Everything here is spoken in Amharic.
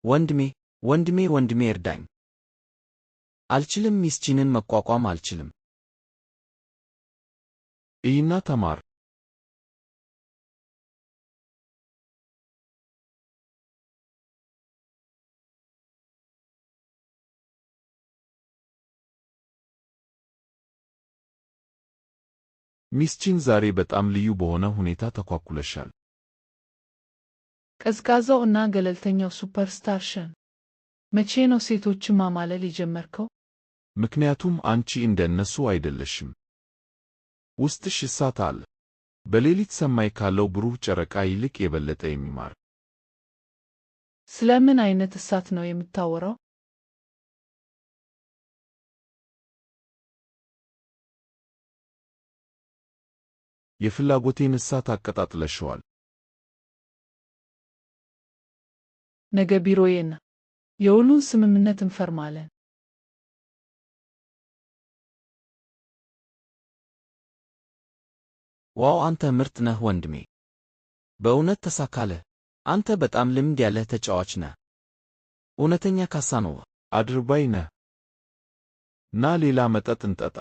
ወንድሜ እርዳኝ። አልችልም። ሚስኪንን መቋቋም አልችልም። እይና ተማር። ሚስኪን ዛሬ በጣም ልዩ በሆነ ሁኔታ ተኳኩለሻል። ቀዝቃዛው እና ገለልተኛው ሱፐርስታርሽን። መቼ ነው ሴቶችን ማማለል የጀመርከው? ምክንያቱም አንቺ እንደ እነሱ አይደለሽም። ውስጥሽ እሳት አለ። በሌሊት ሰማይ ካለው ብሩህ ጨረቃ ይልቅ የበለጠ የሚማር። ስለ ምን አይነት እሳት ነው የምታወራው? የፍላጎቴን እሳት አቀጣጥለሽዋል። ነገ ቢሮዬ ና። የውሉን ስምምነት እንፈርማለን። ዋው! አንተ ምርጥ ነህ ወንድሜ። በእውነት ተሳካለህ። አንተ በጣም ልምድ ያለህ ተጫዋች ነህ። እውነተኛ ካሳኖቫ። አድርባይ ነህ። ና ሌላ መጠጥ እንጠጣ።